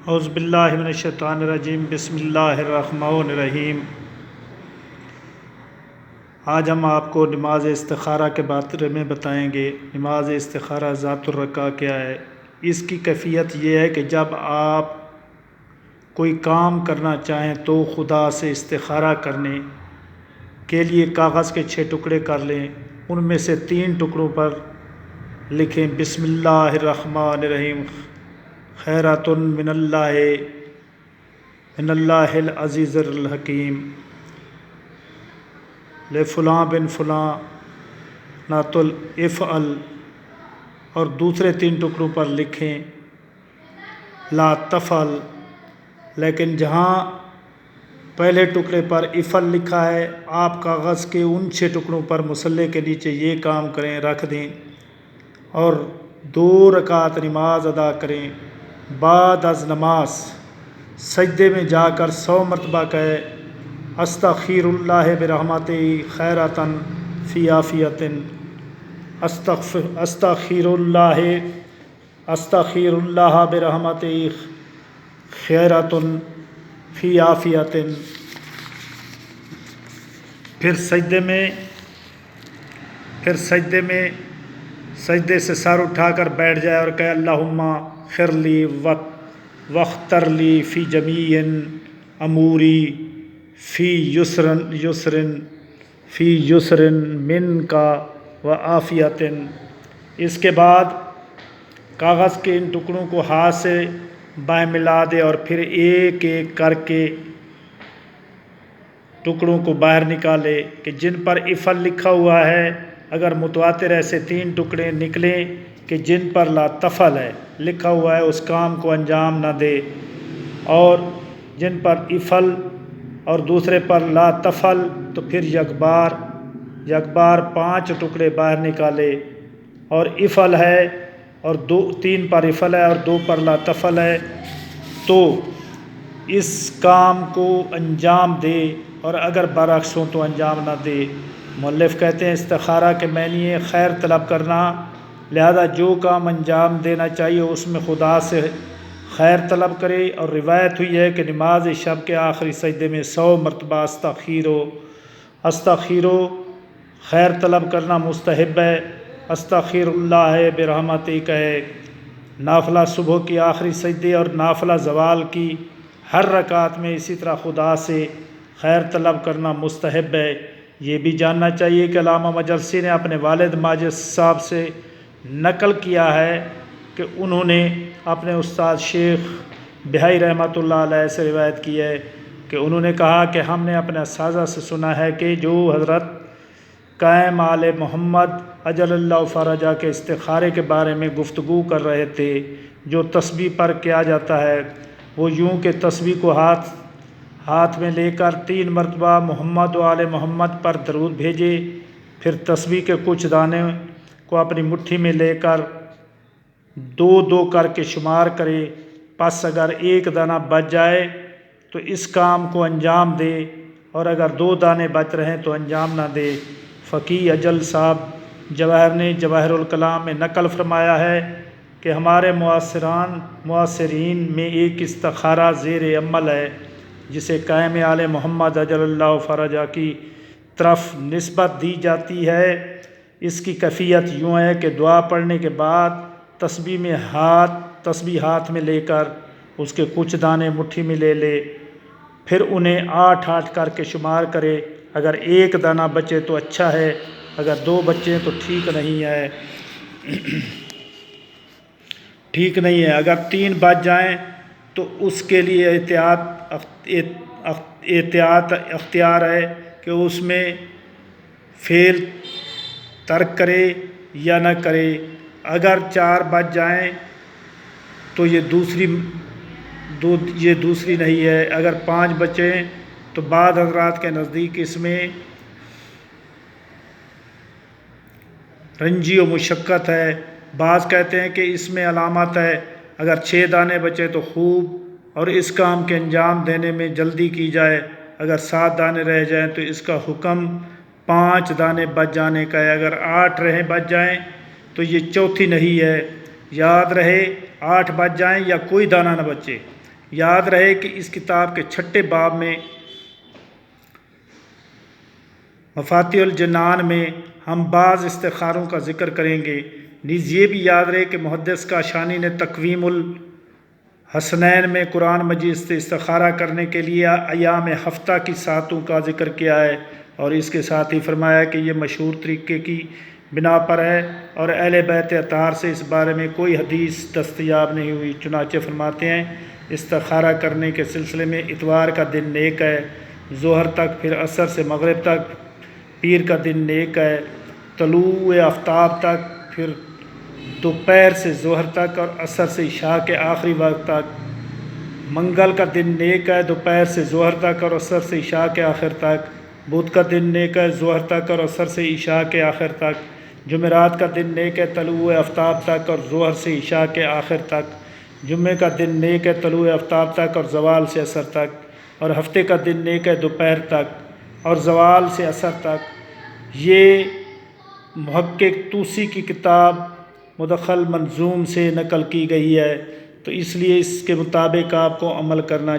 اعوذ باللہ من الشیطان الرجیم، بسم اللہ الرحمن الرحیم۔ آج ہم آپ کو نماز استخارہ کے بارے میں بتائیں گے۔ نماز استخارہ ذات الرکعہ کیا ہے؟ اس کی کیفیت یہ ہے کہ جب آپ کوئی کام کرنا چاہیں تو خدا سے استخارہ کرنے کے لیے کاغذ کے 6 ٹکڑے کر لیں، ان میں سے 3 ٹکڑوں پر لکھیں بسم اللہ الرحمن الرحیم، خیرات من اللہ العزیز الحکیم، لفلاں بن فلاں نات الافعل، اور دوسرے 3 ٹکڑوں پر لکھیں لا تفعل، لیکن جہاں پہلے ٹکڑے پر افعل لکھا ہے آپ کاغذ کے ان 6 ٹکڑوں پر مصلے کے نیچے یہ کام کریں، رکھ دیں اور 2 رکعت نماز ادا کریں۔ بعد از نماز سجدے میں جا کر 100 مرتبہ کہے استغفر اللہ برحمتہ خیرۃ فی عافیۃ، استغفر اللہ برحمتہ خیرۃ فی عافیۃ۔ پھر سجدے سے سر اٹھا کر بیٹھ جائے اور کہے اللہم اغفر لی واختر لی فی جمیع اموری فی یسر منک وعافیۃ۔ اس کے بعد کاغذ کے ان ٹکڑوں کو ہاتھ سے بائیں ملا دے اور پھر ایک ایک کر کے ٹکڑوں کو باہر نکالے کہ جن پر افعل لکھا ہوا ہے، اگر متواتر ایسے 3 ٹکڑے نکلیں کہ جن پر لا تفعل ہے لکھا ہوا ہے اس کام کو انجام نہ دے، اور جن پر افعل اور دوسرے پر لا تفعل تو پھر یکبار 5 ٹکڑے باہر نکالے، اور افعل ہے اور 3 پر افعل ہے اور 2 پر لا تفعل ہے تو اس کام کو انجام دے، اور اگر برعکس ہو تو انجام نہ دے۔ مؤلف کہتے ہیں استخارہ کے معنی ہے خیر طلب کرنا، لہذا جو کام انجام دینا چاہیے اس میں خدا سے خیر طلب کرے، اور روایت ہوئی ہے کہ نماز شب کے آخری سجدے میں 100 مرتبہ استغفرو خیر طلب کرنا مستحب ہے، استغفر اللہ برحمتہ کہے۔ نافلہ صبح کی آخری سجدے اور نافلہ زوال کی ہر رکعت میں اسی طرح خدا سے خیر طلب کرنا مستحب ہے۔ یہ بھی جاننا چاہیے کہ علامہ مجلسی نے اپنے والد ماجد صاحب سے نقل کیا ہے کہ انہوں نے اپنے استاد شیخ بہائی رحمۃ اللہ علیہ سے روایت کی ہے کہ انہوں نے کہا کہ ہم نے اپنے اساتذہ سے سنا ہے کہ جو حضرت قائم آل محمد اجل اللہ فرجہ کے استخارے کے بارے میں گفتگو کر رہے تھے، جو تسبیح پر کیا جاتا ہے، وہ یوں کہ تسبیح کو ہاتھ میں لے کر 3 مرتبہ محمد و آل محمد پر درود بھیجے، پھر تسبیح کے کچھ دانے کو اپنی مٹھی میں لے کر 2 کر کے شمار کرے، پس اگر 1 دانہ بچ جائے تو اس کام کو انجام دے، اور اگر 2 دانے بچ رہیں تو انجام نہ دے۔ فقیہ اجل صاحب جواہر نے جواہر الکلام میں نقل فرمایا ہے کہ ہمارے معاصرین میں ایک استخارہ زیر عمل ہے جسے قائم آل محمد اجل اللہ فرجہ کی طرف نسبت دی جاتی ہے۔ اس کی کیفیت یوں ہے کہ دعا پڑھنے کے بعد تسبیح ہاتھ میں لے کر اس کے کچھ دانے مٹھی میں لے لے، پھر انہیں 8 کر کے شمار کرے، اگر 1 دانہ بچے تو اچھا ہے، اگر 2 بچے تو ٹھیک نہیں ہے، اگر 3 بچ جائیں تو اس کے لیے احتیاط اختیار ہے کہ اس میں فعل ترک کرے یا نہ کرے۔ اگر 4 بچ جائیں تو یہ دوسری نہیں ہے، اگر 5 بچیں تو بعض حضرات کے نزدیک اس میں رنجی و مشقت ہے، بعض کہتے ہیں کہ اس میں علامت ہے، اگر 6 دانے بچے تو خوب اور اس کام کے انجام دینے میں جلدی کی جائے، اگر 7 دانے رہ جائیں تو اس کا حکم 5 دانے بچ جانے کا ہے، اگر 8 بچ جائیں تو یہ چوتھی نہیں ہے۔ یاد رہے 8 بچ جائیں یا کوئی دانہ نہ بچے، یاد رہے کہ اس کتاب کے 6 باب میں مفاتیح الجنان میں ہم بعض استخاروں کا ذکر کریں گے۔ نیز یہ بھی یاد رہے کہ محدث کاشانی نے تقویم الحسنین میں قرآن مجید سے استخارہ کرنے کے لیے ایام ہفتہ کی ساعتوں کا ذکر کیا ہے، اور اس کے ساتھ ہی فرمایا کہ یہ مشہور طریقے کی بنا پر ہے، اور اہل بیت اطہار سے اس بارے میں کوئی حدیث دستیاب نہیں ہوئی۔ چنانچہ فرماتے ہیں استخارہ کرنے کے سلسلے میں اتوار کا دن نیک ہے ظہر تک، پھر عصر سے مغرب تک، پیر کا دن نیک ہے طلوع آفتاب تک، پھر دوپہر سے ظہر تک اور عصر سے عشاء کے آخری وقت تک، منگل کا دن نیک ہے دوپہر سے ظہر تک اور عصر سے عشاء کے آخر تک، بدھ کا دن نیک ہے ظہر تک اور عصر سے عشاء کے آخر تک، جمعرات کا دن نیک ہے طلوع آفتاب تک اور ظہر سے عشاء کے آخر تک، جمعے کا دن نیک ہے طلوع آفتاب تک اور زوال سے عصر تک، اور ہفتے کا دن نیک ہے دوپہر تک اور زوال سے عصر تک۔ یہ محقق طوسی کی کتاب مدخل منظوم سے نقل کی گئی ہے، تو اس لیے اس کے مطابق آپ کو عمل کرنا